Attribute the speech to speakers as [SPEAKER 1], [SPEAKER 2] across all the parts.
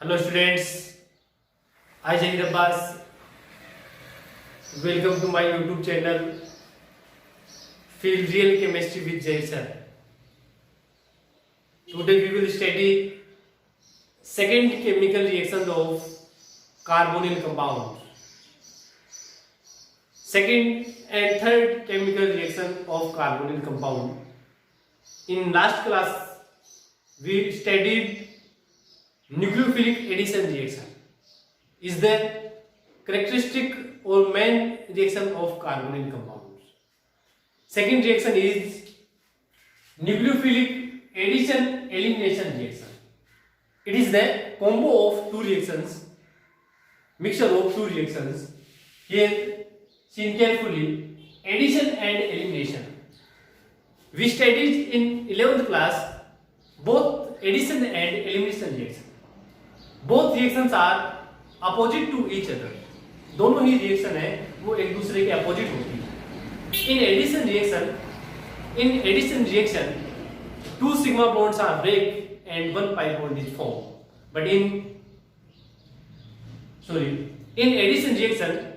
[SPEAKER 1] Hello students, I Jahir Abbas. Welcome to my YouTube channel Feel Real Chemistry with Jay sir. Today we will study second chemical reaction of carbonyl compound. Second and third chemical reaction of carbonyl compound. In last class we studied nucleophilic addition reaction is the characteristic or main reaction of carbonyl compounds. Second reaction is nucleophilic addition elimination reaction. It is the combo of two reactions, mixture of two reactions. Here seen carefully, addition and elimination. We studied in 11th class both addition and elimination reaction. Both reactions are opposite to each other. दोनों ही reaction है वो एक दूसरे के opposite होती है. In addition reaction, two sigma bonds are break and one pi bond is formed. But in addition reaction,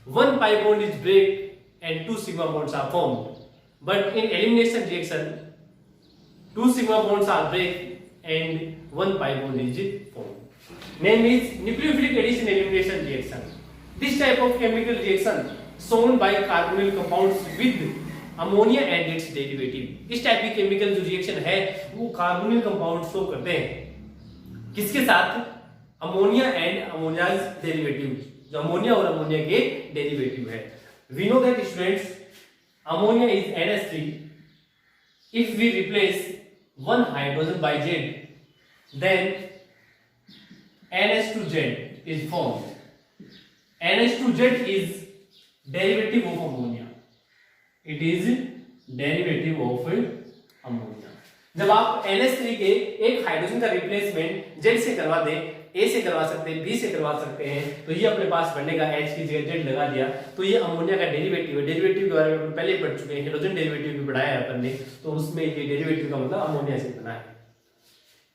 [SPEAKER 1] one pi bond is break and two sigma bonds are formed. But in elimination reaction, two sigma bonds are break and one pi bond is formed. Name is nucleophilic addition elimination reaction. This type of chemical reaction shown by carbonyl compounds with ammonia and its derivative. इस type की chemical जो reaction है वो carbonyl compound show करते हैं किसके साथ? Ammonia and ammonia's derivative, जो अमोनिया और अमोनिया के डेरिवेटिव है. We know that students ammonia is NH3. If we replace one hydrogen by Z, then NH2Z is formed. NH2Z is derivative of ammonia. It is derivative of ammonia. जब आप NH3 के एक hydrogen का replacement Z से करवा दें, A से करवा सकते हैं, B से करवा सकते हैं, तो ये अपने पास बनेगा H की जगह Z लगा दिया तो ये अमोनिया का डेरिवेटिव है. डेरिवेटिव के बारे में अपन पहले पढ़ चुके हैं, हाइड्रोजन डेरिवेटिव भी पढ़ाया है अपन ने, तो उसमें ये डेरिवेटिव का मतलब अमोनिया से बना है.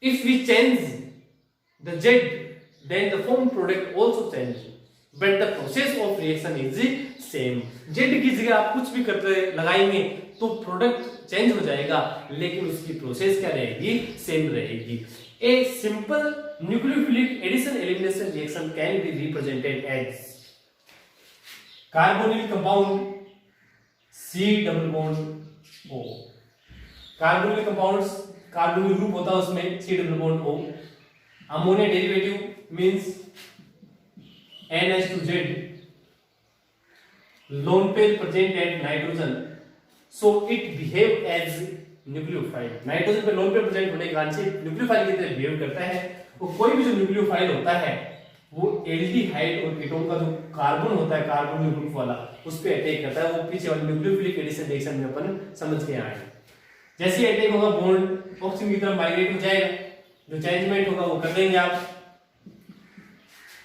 [SPEAKER 1] If we change the Z, then the formed product also changes. But the process of reaction is same. Z की जगह आप कुछ भी करते लगाएंगे तो प्रोडक्ट चेंज हो जाएगा, लेकिन उसकी प्रोसेस क्या रहेगी? सेम रहेगी. A simple nucleophilic addition elimination reaction can be represented as carbonyl compound C double bond O. Carbonyl compounds carbonyl group होता है उसमें C double bond O. Ammonia derivative means NH2Z. Lone pair present at nitrogen, so it behave as nucleophile. Nitrogen पे lone pair present होने के कारण से nucleophile की तरह बिहेव करता है. वो कोई भी जो न्यूक्लियोफाइल होता है वो एल्डिहाइड और कीटोन का जो कार्बन होता है कार्बोनिल ग्रुप वाला उस पे अटैक करता है. वो पीछे वाले न्यूक्लियोफिलिक एडिशन रिएक्शन में अपन समझ के आए. जैसे अटैक होगा बॉन्ड ऑक्सीजन की तरफ माइग्रेट हो जाएगा, जो चेंजमेंट होगा वो कर देंगे आप.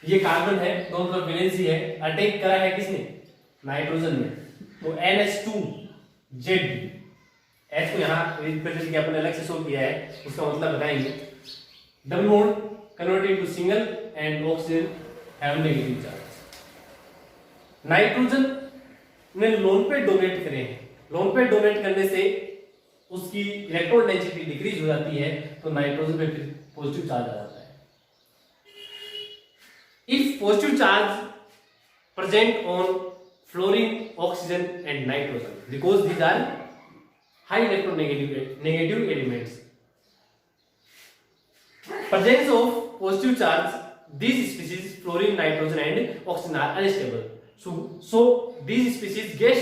[SPEAKER 1] ये कार्बन है, दोनों तरफ वैलेंसी है, अटैक करा है किसने? नाइट्रोजन ने. तो NH2Z H को यहाँ रिप्रेजेंट किया अपन अलग से शो किया है, उसका मतलब बताएंगे. Double bond converted to single and oxygen have negative charge. Nitrogen ने लोन पेयर डोनेट करे हैं. लोन पेयर डोनेट करने से उसकी इलेक्ट्रॉन डेंसिटी डिक्रीज हो जाती है, तो नाइट्रोजन पे फिर पॉजिटिव चार्ज आ जाता है. If positive charge present on fluorine, oxygen and nitrogen, because these are high electronegative elements. Presence of positive charge, these species fluorine, nitrogen and oxygen are unstable. So these species get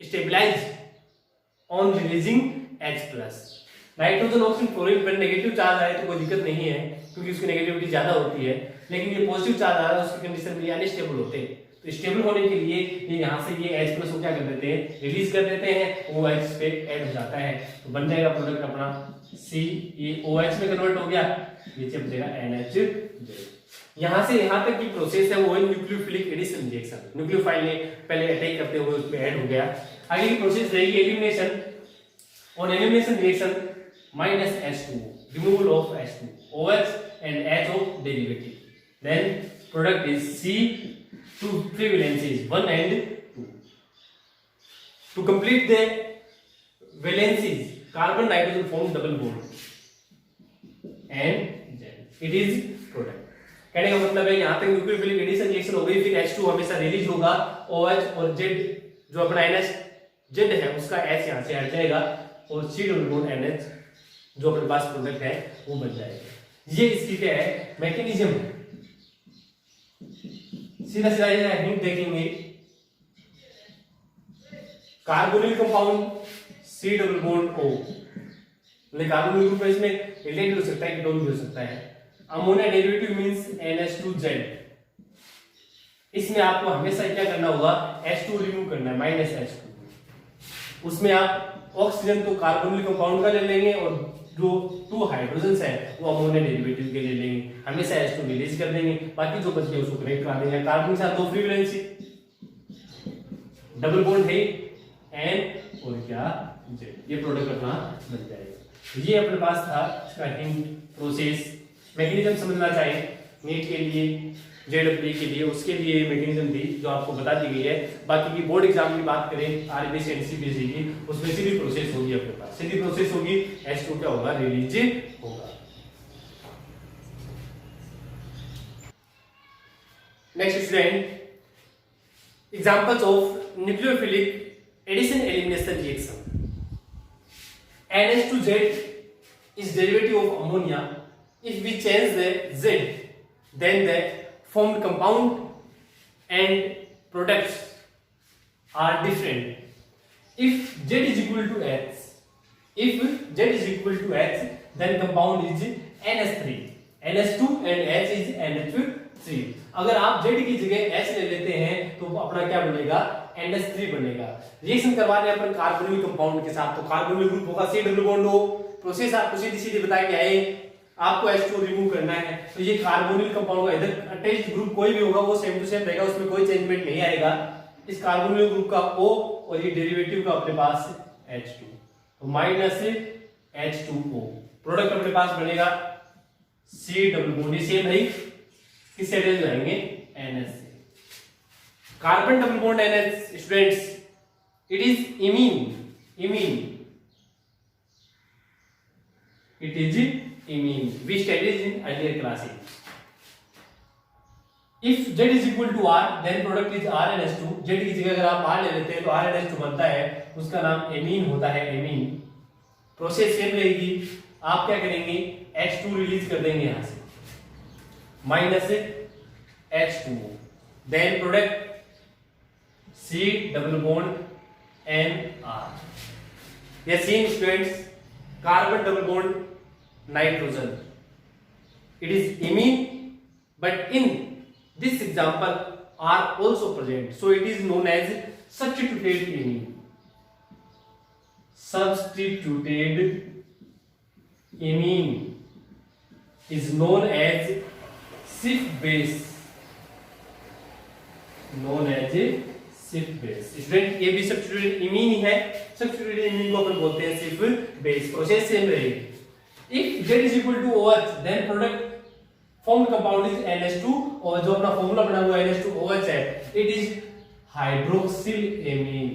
[SPEAKER 1] stabilized on releasing H+. Nitrogen oxygen fluorine पर negative charge आए तो कोई दिक्कत नहीं है क्योंकि उसकी negativity ज्यादा होती है, लेकिन ये पॉजिटिव चार्ज आ रहा है उसकी कंडीशन में अनस्टेबल होते हैं. तो स्टेबल होने के लिए ये यहाँ से ये H+ को क्या कर देते हैं? रिलीज कर देते हैं, OH पे ऐड हो जाता है, तो बन जाएगा प्रोडक्ट अपना C. ये OH में कन्वर्ट हो गया, नीचे बचेगा NH. यहाँ से यहाँ तक की प्रोसेस है वो है न्यूक्लियोफिलिक एडिशन रिएक्शन. न्यूक्लियोफाइल ने पहले अटैक करते हुए उसमें ऐड हो गया. आगे की प्रोसेस रहेगी elimination. On elimination reaction, minus H2, removal of H2, OH and H of derivative. Then product is C, two free valencies 1 and 2. To complete the valencies, carbon nitrogen form double bond and it is product. कहने का मतलब है यहाँ तक nucleophilic addition reaction हो गई, फिर H2 हमेशा रिलीज होगा, OH और Z जो अपना NH Z है उसका H यहाँ से हट जाएगा और C डबल बॉन्ड NH जो अपने पास प्रोडक्ट है वो बन जाएगा। ये इसकी क्या है मैकेनिज्म है। सीधा सीधा ये हिंट देखेंगे, carbonyl compound C double bond O, मतलब कार्बोनिल ग्रुप इसमें एल्डिहाइड हो सकता है, कीटोन भी हो सकता है। अमोनिया डेरिवेटिव मींस NH2Z, इसमें आपको हमेशा क्या करना होगा H2 रिमूव करना है -H2। उसमें आप ऑक्सीजन तो कार्बोनिल कंपाउंड का ले लेंगे और जो 2 हाइड्रोजन्स है वो अमोनिया डेरिवेटिव के ले लेंगे, हमेशा H2 रिलीज कर देंगे, बाकी जो बच गया उसको कनेक्ट करा देंगे। कार्बन के साथ 2 फ्री वैलेंसी, डबल बॉन्ड है N और क्या Z, ये प्रोडक्ट अपना बन जाएगा। ये अपने पास था इसका हिंट, प्रोसेस, मैकेनिज्म समझना चाहिए नीट के लिए, जेडब्ल्यू के लिए, उसके लिए मैकेनिज्म थी जो आपको बता दी गई है। बाकी की बोर्ड एग्जाम की बात करें आरबीसी एनसीबीसी की, उसमें सीधी प्रोसेस होगी, अपने पास सीधी प्रोसेस होगी, H2 क्या होगा रिलीज होगा। Next student, examples of nucleophilic addition elimination reaction. NH2Z is derivative of ammonia. If we change the Z, then the formed compound and products are different. If Z is equal to H, then compound is NH3. NH2 and H is NH3. अगर आप Z की जगह H ले लेते हैं तो अपना क्या बनेगा NH3 बनेगा। रिएक्शन करवा रहे हैं अपन कार्बोनिल कंपाउंड के साथ, तो कार्बोनिल ग्रुप होगा C double bond O। Process आपको सीधी सीधी बता के आए, आपको H2 रिमूव करना है, तो ये कार्बोनिल कंपाउंड का इधर अटैच्ड ग्रुप कोई भी होगा वो सेम टू सेम रहेगा, उसमें कोई चेंजमेंट नहीं आएगा। इस कार्बोनिल ग्रुप का O और ये डेरिवेटिव का अपने पास H2, तो -H2O, प्रोडक्ट अपने पास बनेगा C डबल बॉन्ड, ये सेम है, किससे अटैच हो जाएंगे NH से। Carbon double bond NH students, it is imine, it is imine, we studied in earlier classes. If Z is equal to R, then product is R and H2. Z की जगह अगर आप R ले लेते हैं तो R and H2 बनता है, उसका नाम एमीन होता है, एमीन। प्रोसेस सेम रहेगी, आप क्या करेंगे H2 रिलीज कर देंगे यहां से, -H2O, then product C double bond NR। ये same students, carbon double bond nitrogen, it is imine, but in this example are also present, so it is known as substituted imine. Substituted imine is known as Schiff base, student ये भी substituted imine ही है, substituted imine को अपन बोलते हैं Schiff base। Process same रहेगी। If Z is equal to OH, then product formed compound is NH2 और जो अपना फॉर्मूला बना हुआ है NH2OH है, it is hydroxylamine।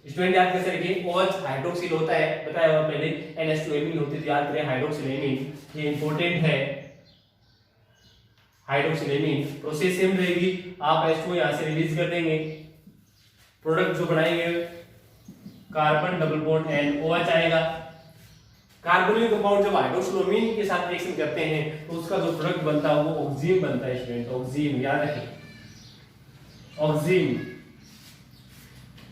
[SPEAKER 1] स्टूडेंट याद कैसे रखें, OH हाइड्रोक्सिल होता है, बताया हुआ पहले, NH2amine होती थी, याद करें हाइड्रोक्सिलेमीन, ये इंपॉर्टेंट है। हाइड्रोक्सिलेमीन प्रोसेस सेम रहेगी, आप H2 यहां से रिलीज कर देंगे, प्रोडक्ट जो बनाएंगे कार्बन डबल बॉन्ड NOH आएगा। कार्बोनिल कंपाउंड जब हाइड्रोक्सिलोमीन के साथ रिएक्शन करते हैं तो उसका जो प्रोडक्ट बनता है वो ऑक्सीन बनता है स्टूडेंट, ऑक्सीन, याद रखें, oxygen.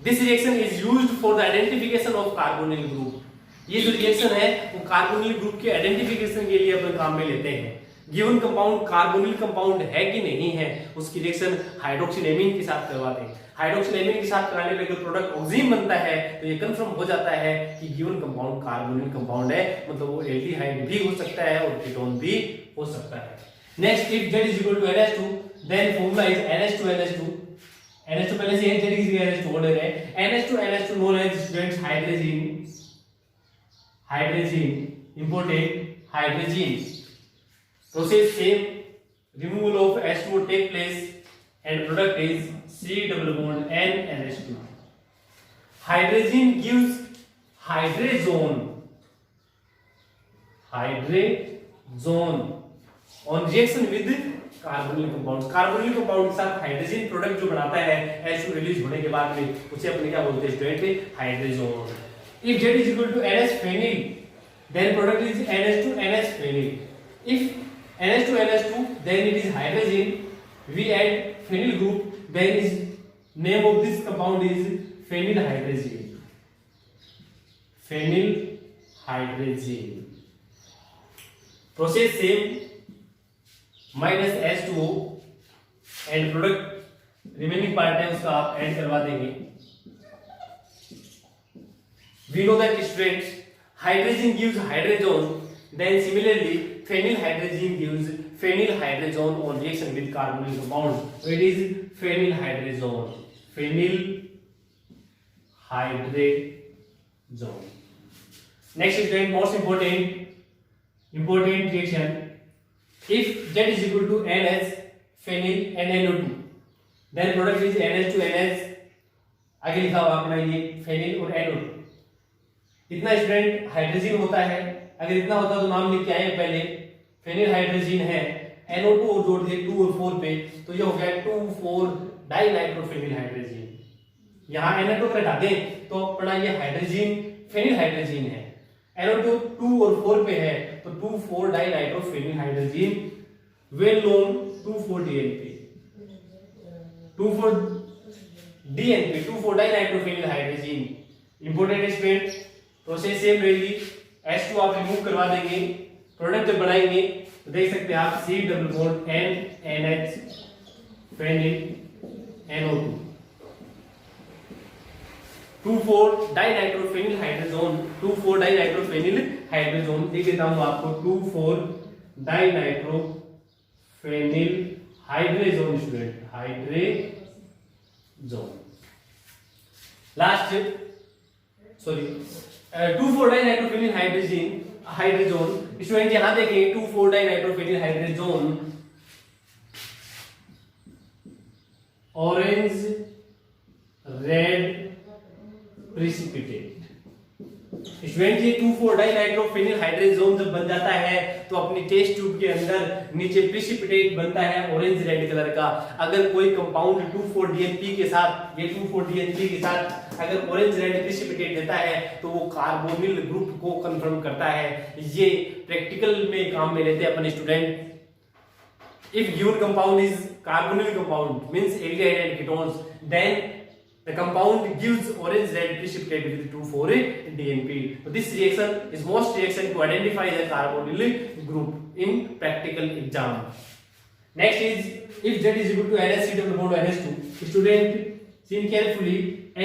[SPEAKER 1] This reaction is used for the identification of carbonyl group. ये जो रिएक्शन है वो कार्बोनिल ग्रुप के आइडेंटिफिकेशन के लिए अपन काम में लेते हैं। गिवन कंपाउंड कार्बोनिल कंपाउंड है कि नहीं है, उसकी रिएक्शन हाइड्रोक्सिलेमीन के साथ करवाते हैं। हाइड्रोक्सिलेमीन के साथ कराने पे जो प्रोडक्ट ऑक्सीन बनता है तो ये कंफर्म हो जाता है कि गिवन कंपाउंड कार्बोनिल कंपाउंड है, मतलब वो एल्डिहाइड भी हो सकता है और कीटोन भी हो सकता है। Next, if Z is equal to NH2, then formula is NH2 NH2 पहले से है, Z की जगह NH2 ले रहे हैं, NH2 known as students hydrogen, important hydrogen. Process same, removal of H2O take place and product is C double bond N NH2. Hydrogen gives hydrazone on reaction with carbonyl compound. Carbonyl compound के साथ hydrogen product जो बनाता है H2 release होने के बाद में उसे अपने क्या बोलते हैं student, hydrazone. If Z is equal to NH phenyl, then product is NH2 NH phenyl. If NH2 NH2, then it is hydrogen. We add phenyl group, then is name of this compound is phenyl hydrazine. Phenyl hydrazine. Process same, minus H2O and product remaining part है उसका आप add करवा देंगे. We know that students, hydrogen gives hydrazone, then similarly phenyl hydrazine gives phenyl hydrazone on reaction with carbonyl compound. So it is phenyl hydrazone. Phenyl hydrazone. Next student, most important reaction. If Z is equal to NH phenyl and NO2, then product is NH2 NH. आगे लिखा हुआ अपना ये phenyl और NO2. इतना student hydrogen होता है. अगर इतना होता तो नाम लिख के आए पहले. फेनिल हाइड्रोजन है, NO2 और जोड़ दिए 2 और 4 पे, तो ये हो गया 2,4 डाइनाइट्रोफेनिल हाइड्रोजन. यहाँ NO2 को हटा दें तो अपना ये हाइड्रोजन फेनिल हाइड्रोजन है. NO2 2 और 4 पे है तो 2,4 dinitrophenyl hydrogen, well known 2,4 DNP. 2,4 DNP, 2,4 dinitrophenyl hydrogen. Important student, process same रहेगी. H2 आप रिमूव करवा देंगे, प्रोडक्ट जब बनाएंगे तो देख सकते हैं आप C double bond N NH phenyl NO2. 2,4 dinitrophenyl hydrogen, 2,4 dinitrophenyl hydrogen. लिख देता हूं आपको 2,4 dinitrophenyl hydrogen student, hydrogen. Last sorry 2,4 dinitrophenyl hydrogen student यहां देखें. 2,4 dinitrophenyl hydrogen, orange red precipitate. Student ये 2,4 डाइनाइट्रोफेनिल हाइड्रोजन जब बन जाता है तो अपनी टेस्ट ट्यूब के अंदर नीचे प्रिसिपिटेट बनता है ऑरेंज रेड कलर का. अगर कोई कंपाउंड 2,4 DNP के साथ, ये 2,4 DNP के साथ अगर ऑरेंज रेड प्रिसिपिटेट देता है तो वो कार्बोनिल ग्रुप को कंफर्म करता है. ये प्रैक्टिकल में काम में लेते हैं अपने student. If given compound is carbonyl compound means aldehyde and ketones, then the compound gives orange red precipitate with 2,4 DNP. So this reaction is most reaction to identify the carbonyl group in practical exam. Next is if Z is equal to NH double bond NH2. Student see carefully,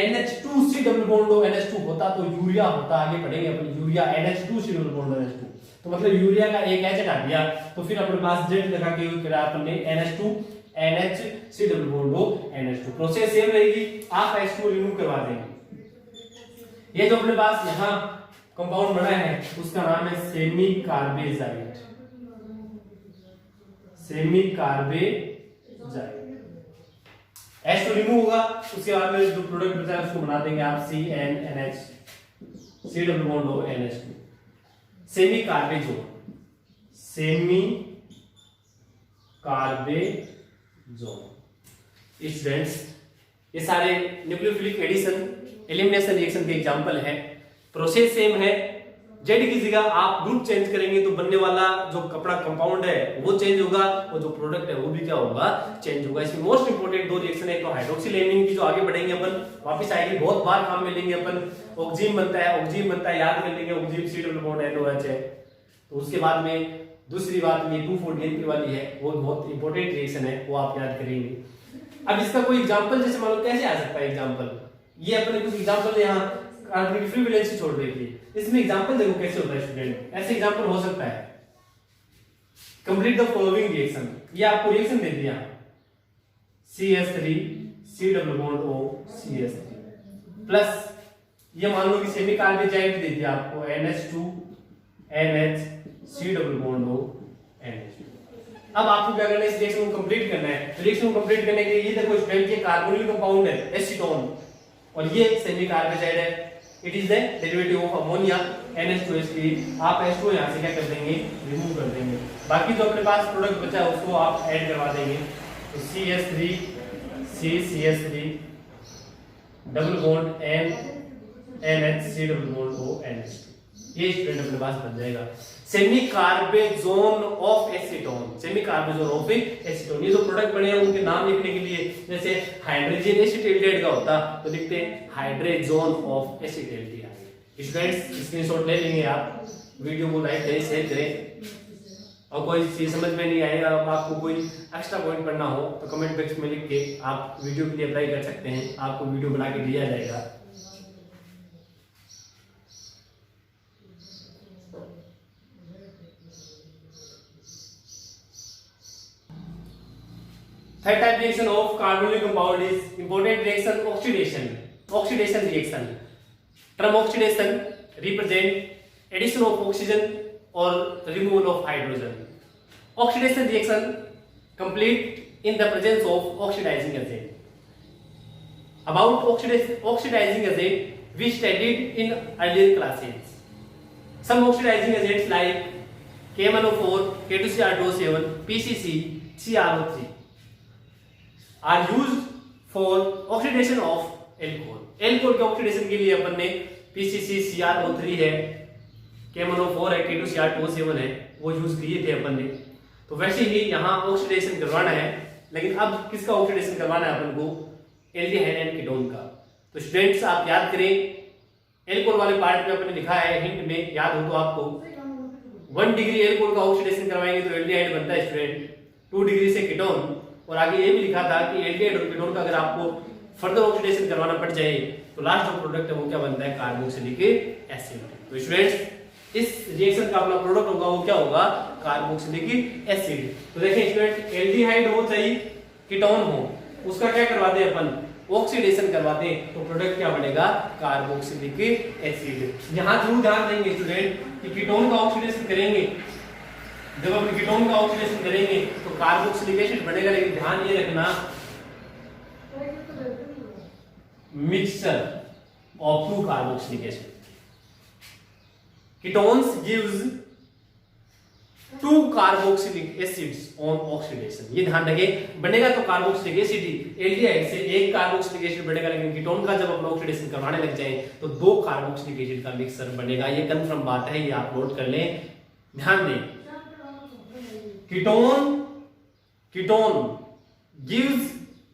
[SPEAKER 1] NH2 double bond NH2 होता तो urea होता. आगे पढ़ेंगे अपन urea NH2 double bond NH2. तो मतलब urea का एक H हटा दिया तो फिर अपने पास Z लगा के यूज करा अपने NH2 NH double bond NH2. Process same रहेगी. आप H2 रिमूव करवा देंगे. ये जो अपने पास यहाँ कंपाउंड बना है उसका नाम है semi carbazide. Semi carbazide. H2 remove होगा, उसके बाद में जो प्रोडक्ट बचा है उसको बना देंगे आप CnNH, C double bond NH2. Semi carbazone, semi carbazone. Students ये सारे न्यूक्लियोफिलिक एडिशन एलिमिनेशन रिएक्शन के एग्जांपल है. प्रोसेस सेम है. जेड की जगह आप ग्रुप चेंज करेंगे तो बनने वाला जो कपड़ा कंपाउंड है वो चेंज होगा और जो प्रोडक्ट है वो भी क्या होगा, चेंज होगा. इसमें मोस्ट इंपोर्टेंट दो रिएक्शन है. तो हाइड्रोक्सिलेनिन की जो आगे बढ़ेंगे अपन, वापस आएगी, बहुत बार काम में लेंगे अपन. ऑक्सीजन बनता है, याद कर लेंगे. Oxygen C double bond NOH है. तो उसके बाद में दूसरी बात ये 2,4 DNP वाली है, वो बहुत इंपॉर्टेंट रिएक्शन है, वो आप याद करेंगे. अब इसका कोई एग्जांपल जैसे मान लो कैसे आ सकता है एग्जांपल. ये अपने कुछ एग्जांपल यहाँ कार्बनिक फ्री वैलेंसी छोड़ देती है. इसमें एग्जांपल देखो कैसे होता है स्टूडेंट. ऐसे एग्जांपल हो सकता है. Complete the following reaction. ये आपको रिएक्शन दे दिया CH3 C double bond O CH3 plus ये मान लो कि सेमी कार्बोजाइड दे दिया आपको NH2 NH C double bond O NH2। अब आपको क्या करना है, इस रिएक्शन को कंप्लीट करना है। रिएक्शन को कंप्लीट करने के लिए ये देखो स्टूडेंट, ये कार्बोनिल कंपाउंड है एसीटोन और ये सेमी कार्बोजाइड है। It is the derivative of ammonia NH2 आप H2 यहां से क्या कर देंगे, रिमूव कर देंगे। बाकी जो अपने पास प्रोडक्ट बचा है उसको आप ऐड करवा देंगे। तो CH3 CCH3 double bond NH double bond O NH2, ये स्टूडेंट अपने पास बन जाएगा semi carbazone of acetone. Semi carbazone of acetone, ये जो प्रोडक्ट बने हैं उनके नाम लिखने के लिए जैसे हाइड्रोजन एसिटाइलेट का होता तो लिखते हैं हाइड्रोजोन ऑफ एसिटाइलेट। स्टूडेंट्स स्क्रीनशॉट ले लेंगे आप, वीडियो को लाइक करें, शेयर करें। और कोई चीज समझ में नहीं आएगा, आपको कोई एक्स्ट्रा पॉइंट पढ़ना हो तो कमेंट बॉक्स में लिख के आप वीडियो के लिए अप्लाई कर सकते हैं, आपको वीडियो बना के दिया जाएगा। Third type reaction of carbonyl compound is important reaction oxidation. Oxidation reaction. Term oxidation represent addition of oxygen or removal of hydrogen. Oxidation reaction complete in the presence of oxidizing agent. About oxidizing agent we studied in earlier classes. Some oxidizing agents like KMnO4, K2Cr2O7, PCC, CrO3 are used for oxidation of alcohol. alcohol के oxidation के लिए अपन ने PCC, CrO3 है, KMnO4 है, K2Cr2O7 है, वो use किए थे अपन ने। तो वैसे ही यहाँ ऑक्सीडेशन करवाना है, लेकिन अब किसका ऑक्सीडेशन करवाना है अपन को, एल्डिहाइड एंड कीटोन का। तो स्टूडेंट्स आप याद करें, एल्कोहल वाले पार्ट में अपने लिखा है हिंट में, याद हो तो आपको 1 डिग्री एल्कोहल का ऑक्सीडेशन करवाएंगे तो एल्डिहाइड बनता है स्टूडेंट, 2 डिग्री से कीटोन। और आगे ये भी लिखा था कि एल्डिहाइड और कीटोन का अगर आपको फर्दर ऑक्सीडेशन करवाना पड़ जाए तो लास्ट जो प्रोडक्ट है वो क्या बनता है, कार्बोक्सिलिक एसिड। तो स्टूडेंट्स इस रिएक्शन का अपना प्रोडक्ट होगा वो क्या होगा, कार्बोक्सिलिक एसिड। तो देखें स्टूडेंट, एल्डिहाइड हो चाहे कीटोन हो, उसका क्या करवाते हैं अपन, ऑक्सीडेशन करवाते हैं, तो प्रोडक्ट क्या बनेगा, कार्बोक्सिलिक एसिड। यहां जरूर ध्यान देंगे स्टूडेंट कि कीटोन का ऑक्सीडेशन करेंगे, जब हम कीटोन का ऑक्सीडेशन करेंगे तो कार्बोक्सिलिक एसिड बनेगा, लेकिन ध्यान ये रखना mixture of 2 carboxylic acid. Ketones gives 2 carboxylic acids on oxidation. ये ध्यान रखें, बनेगा तो कार्बोक्सिलिक एसिड ही, एल्डिहाइड से 1 कार्बोक्सिलिक एसिड बनेगा, लेकिन कीटोन का जब हम ऑक्सीडेशन करवाने लग जाए तो 2 कार्बोक्सिलिक एसिड का मिक्सचर बनेगा। ये कंफर्म बात है, ये आप नोट कर लें, ध्यान दें। Ketone gives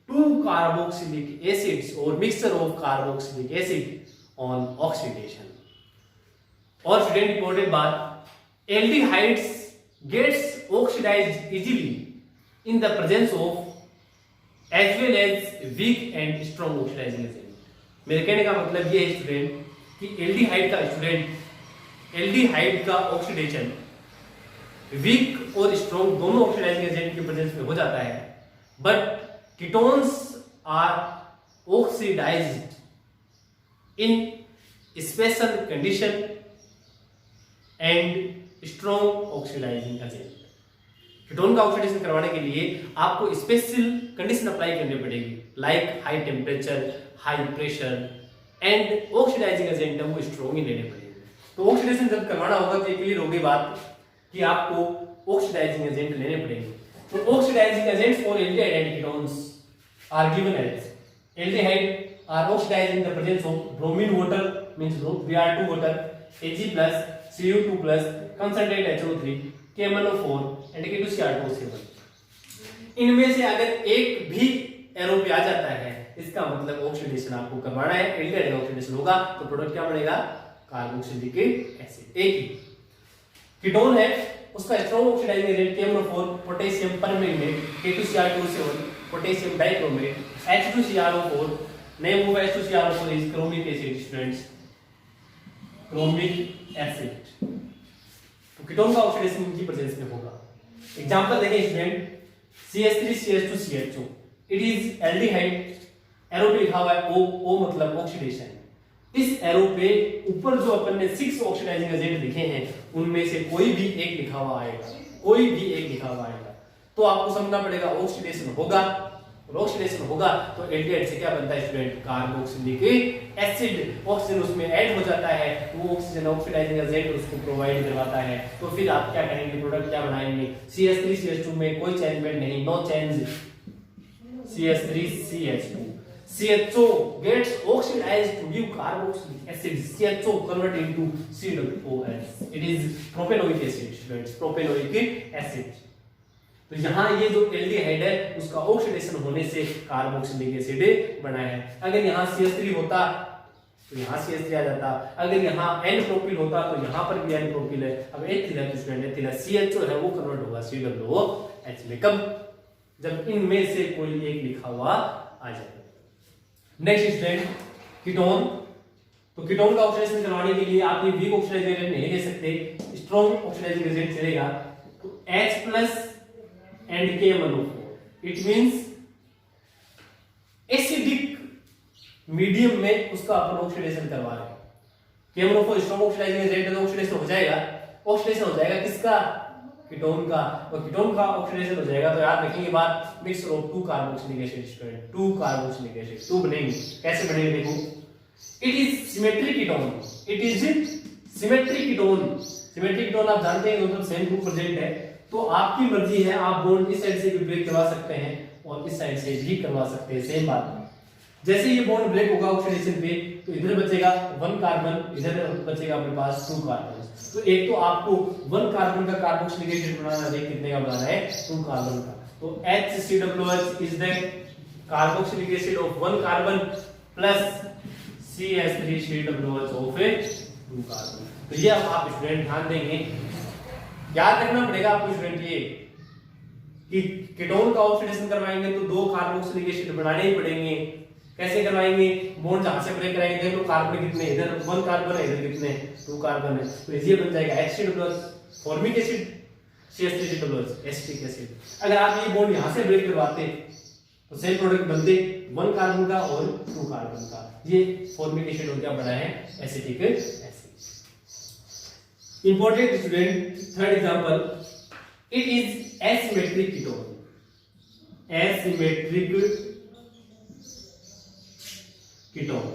[SPEAKER 1] 2 carboxylic acids or mixture of carboxylic acid on oxidation. और स्टूडेंट इंपॉर्टेंट बात, aldehydes gets oxidized easily in the presence of as well as weak and strong oxidizing agent. मेरे कहने का मतलब ये है स्टूडेंट कि एल्डिहाइड का ऑक्सीडेशन वीक और स्ट्रॉन्ग दोनों ऑक्सीडाइजिंग एजेंट के प्रेजेंस में हो जाता है, but ketones are oxidized in special condition and strong oxidizing agent. Ketone का ऑक्सीडेशन करवाने के लिए आपको स्पेशल कंडीशन अप्लाई करनी पड़ेगी, like high temperature, high pressure and oxidizing agent है वो स्ट्रॉन्ग ही लेने पड़ेंगे। तो ऑक्सीडेशन जब करवाना होगा तो ये क्लियर होगी बात कि आपको ऑक्सीडाइजिंग एजेंट लेने पड़ेंगे। तो oxidizing agents for aldehyde and ketones are given as aldehyde are oxidized in the presence of bromine water means Br2 water, Ag+ Cu2+ concentrate HO3, KMnO4 and K2Cr2O7। इनमें से अगर एक भी एरो पे आ जाता है इसका मतलब ऑक्सीडेशन आपको करवाना है, एल्डिहाइड ऑक्सीडेशन होगा तो प्रोडक्ट क्या बनेगा, कार्बोक्सिलिक एसिड। एक ही कीटोन है उसका strong oxidizing agent KMnO4 potassium permanganate, K2Cr2O7 potassium dichromate, H2Cr4 name of H2Cr4 is chromic acid. Students chromic acid, तो कीटोन का ऑक्सीडेशन इनकी प्रेजेंस में होगा। एग्जांपल देखें student, CH3CH2CH2 it is aldehyde, arrow पे लिखा हुआ है O, O मतलब ऑक्सीडेशन, इस एरो पे ऊपर जो अपन ने 6 ऑक्सीडाइजिंग एजेंट लिखे हैं उनमें से कोई भी एक लिखा हुआ आएगा, कोई भी एक लिखा हुआ आएगा। तो आपको समझना पड़ेगा ऑक्सीडेशन होगा, और ऑक्सीडेशन होगा तो एल्डिहाइड से क्या बनता है स्टूडेंट, कार्बोक्सिलिक एसिड। ऑक्सीजन उसमें ऐड हो जाता है, वो ऑक्सीजन ऑक्सीडाइजिंग एजेंट उसको प्रोवाइड करवाता है। तो फिर आप क्या करेंगे, प्रोडक्ट क्या बनाएंगे, CH3 CH2 में कोई चेंजमेंट नहीं, no change, CH3 CH2, CHO gets oxidized to give carboxylic acid, CHO convert into COOH, it is propanoic acid students, propanoic acid। तो यहाँ ये जो एल्डिहाइड है उसका ऑक्सीडेशन होने से कार्बोक्सिलिक एसिड बना है। अगर यहाँ CH3 होता तो यहाँ CH3 आ जाता, अगर यहाँ N प्रोपिल होता तो यहाँ पर भी N प्रोपिल है। अब एथिल है तो स्टूडेंट एथिल CHO है वो कन्वर्ट होगा COOH में, कब, जब इनमें से कोई एक लिखा हुआ आ जाए। Next student ketone. तो कीटोन का ऑक्सीडेशन करवाने के लिए आप ये वीक ऑक्सीडाइजिंग एजेंट नहीं ले सकते, स्ट्रॉन्ग ऑक्सीडाइजिंग एजेंट चलेगा। तो H+ and KMnO4, it means acidic medium में उसका अपन ऑक्सीडेशन करवा रहे हैं। KMnO4 स्ट्रॉन्ग ऑक्सीडाइजिंग एजेंट है तो ऑक्सीडेशन हो जाएगा, ऑक्सीडेशन हो जाएगा किसका, कीटोन का। और कीटोन का ऑक्सीडेशन हो जाएगा तो याद रखेंगे बात, mixture of 2 carboxylic acid student, 2 carboxylic acid, 2 बनेंगे। कैसे बनेंगे देखो, it is symmetric ketone, it is symmetric ketone. Symmetric ketone आप जानते हैं मतलब सेम ग्रुप प्रेजेंट है, तो आपकी मर्जी है, आप बॉन्ड इस साइड से भी ब्रेक करवा सकते हैं और इस साइड से भी करवा सकते हैं, सेम बात। जैसे ये बॉन्ड ब्रेक होगा ऑक्सीडेशन पे तो इधर बचेगा 1 कार्बन, इधर बचेगा अपने पास 2 कार्बन। तो एक तो आपको 1 कार्बन का कार्बोक्सिलिक एसिड बनाना है, कितने का बनाना है, 2 कार्बन का। तो HCOOH is the carboxylic acid of 1 carbon plus CH3COOH of 2 carbon. तो ये अब आप स्टूडेंट ध्यान देंगे, याद रखना पड़ेगा आपको स्टूडेंट ये कि कीटोन का ऑक्सीडेशन करवाएंगे तो 2 कार्बोक्सिलिक एसिड बनाने ही पड़ेंगे। कैसे करवाएंगे, बॉन्ड जहां से ब्रेक कराएंगे, देख लो कार्बन कितने, इधर 1 कार्बन है, इधर कितने 2 कार्बन है, तो ये बन जाएगा HCOOH formic acid, CH3COOH acetic acid. अगर आप ये बॉन्ड यहां से ब्रेक करवाते तो सेम प्रोडक्ट बनते 1 कार्बन का और 2 कार्बन का, ये फॉर्मिक एसिड हो गया, बना है acetic acid. Important student third example, it is asymmetric ketone, asymmetric ketone.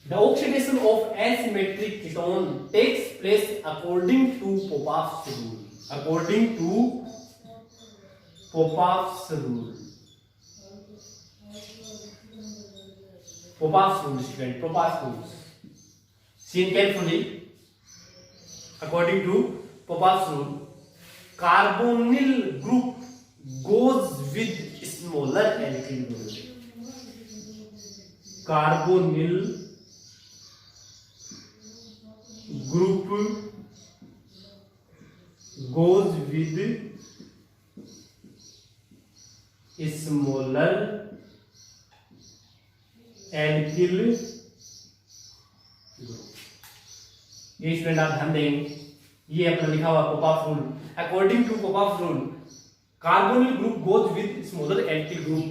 [SPEAKER 1] The oxidation of asymmetric ketone takes place according to Popoff's rule. According to Popoff's rule. Popoff's rule, student. Popoff's rules. See carefully. According to Popoff's rule, carbonyl group goes with smaller alkyl group. Carbonyl group goes with smaller alkyl group. ये student आप ध्यान देंगे, ये अपना लिखा हुआ Popoff rule. According to Popoff rule, carbonyl group goes with smaller alkyl group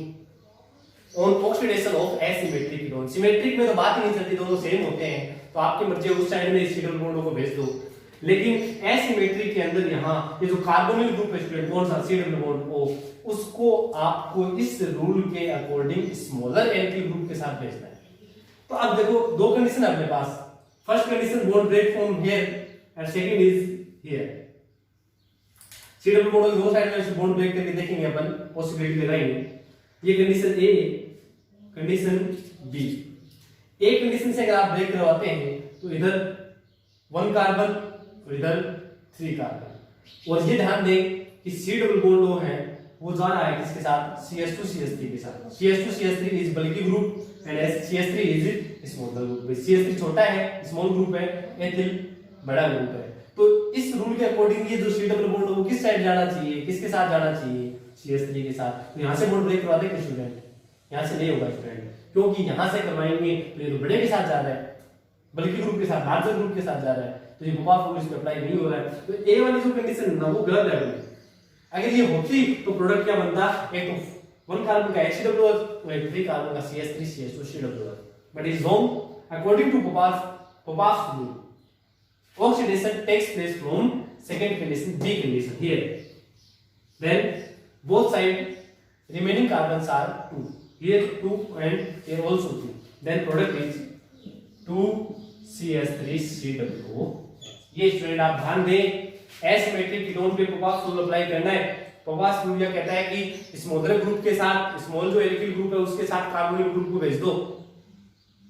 [SPEAKER 1] on oxidation of asymmetric ketone. Symmetric में तो बात ही नहीं चलती, दोनों सेम होते हैं, तो आपकी मर्जी है उस साइड में इस डबल बॉन्ड को भेज दो। लेकिन एसिमेट्रिक के अंदर यहाँ ये जो कार्बोनिल ग्रुप है स्टूडेंट, कौन सा, सी डबल बॉन्ड ओ, उसको आपको इस रूल के अकॉर्डिंग स्मॉलर एल्किल ग्रुप के साथ भेजना है। तो अब देखो दो कंडीशन है अपने पास, first condition bond break from here and second is here. C double bond की दो साइड में बॉन्ड ब्रेक करके देखेंगे अपन, पॉसिबिलिटी लगाएंगे। ये कंडीशन ए, कंडीशन बी। एक कंडीशन से अगर आप ब्रेक करवाते हैं तो इधर 1 कार्बन और इधर 3 कार्बन, और ये ध्यान दें कि सी डबल बॉन्ड वो है वो जा रहा है किसके साथ, CH2 CH3 के साथ। CH2 CH3 is bulky group and CH3 is small group. CH3 छोटा है, स्मॉल ग्रुप है, एथिल बड़ा ग्रुप है। तो इस रूल के अकॉर्डिंग ये जो सी डबल बॉन्ड वो किस साइड जाना चाहिए, किसके साथ जाना चाहिए, CH3 के साथ। तो यहां से बॉन्ड ब्रेक करवा देंगे स्टूडेंट, यहां से नहीं होगा स्टूडेंट, क्योंकि यहां से करवाएंगे तो ये तो बड़े के साथ जा रहा है, बल्कि ग्रुप के साथ, लार्जर ग्रुप के साथ जा रहा है, तो ये पोपॉफ रूल इस पे अप्लाई नहीं हो रहा है। तो ए वाली जो कंडीशन है ना वो गलत है। अगर ये होती तो प्रोडक्ट क्या बनता, एक तो 1 कार्बन का HCOOH और एक 3 कार्बन का CH3 CH2 COOH, but is wrong. according to Popper's rule, oxidation takes place from second condition, B condition here. Then both side remaining carbons are 2. Here 2 and here also 2. Then product is 2CH3COO. ये student आप ध्यान दें, asymmetric ketone पे पोपास rule apply करना है। पोपास rule यह कहता है कि स्मॉलर ग्रुप के साथ स्मॉल जो एल्किल ग्रुप है उसके साथ कार्बोनिल ग्रुप को भेज दो।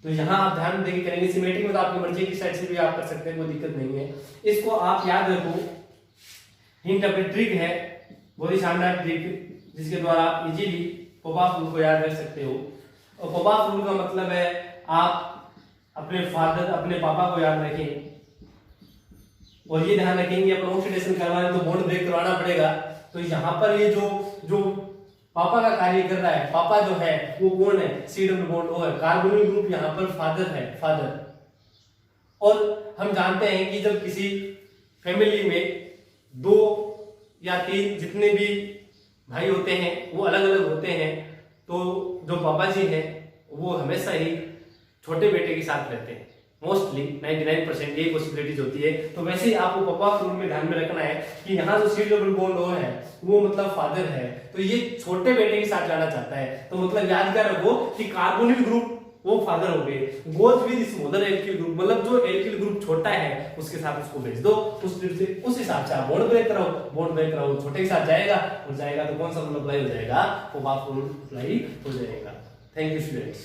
[SPEAKER 1] तो यहाँ आप ध्यान देके करेंगे। सिमेट्रिक में तो आपकी मर्जी की साइड से भी आप कर सकते हैं, कोई दिक्कत नहीं है। इसको आप याद रखो, हिंट अपनी ट्रिक है, बहुत ही शानदार ट्रिक जिसके द्वारा आप इजीली पोपास रूल को याद रख सकते हो। और पोपास रूल का मतलब है आप अपने फादर अपने पापा को याद रखें और ये ध्यान रखेंगे अपन ऑक्सीडेशन करवाना तो बॉन्ड ब्रेक करवाना पड़ेगा। तो यहाँ पर ये जो पापा का कार्य कर रहा है, पापा जो है वो कौन है, सी डबल बॉन्ड ओ है, कार्बोनिल ग्रुप यहाँ पर फादर है, फादर। और हम जानते हैं कि जब किसी फैमिली में 2 या 3 जितने भी भाई होते हैं वो अलग अलग होते हैं, तो जो पापा जी हैं वो हमेशा ही छोटे बेटे के साथ रहते हैं। मोस्टली 99% ये पॉसिबिलिटीज होती है। तो वैसे ही आपको पोपास रूल में ध्यान में रखना है कि यहाँ जो सी डबल बॉन्ड ओ है वो मतलब फादर है, तो ये छोटे बेटे के साथ जाना चाहता है। तो मतलब याद क्या रखो कि कार्बोनिल ग्रुप वो फादर हो गए, goes with smaller alkyl group, मतलब जो एल्किल ग्रुप छोटा है उसके साथ उसको भेज दो। उस हिसाब से आप बॉन्ड ब्रेक कराओ, बॉन्ड ब्रेक कराओ, छोटे के साथ जाएगा और जाएगा तो कौन सा रूल अप्लाई हो जाएगा, पोपास रूल अप्लाई हो जाएगा। Thank you students.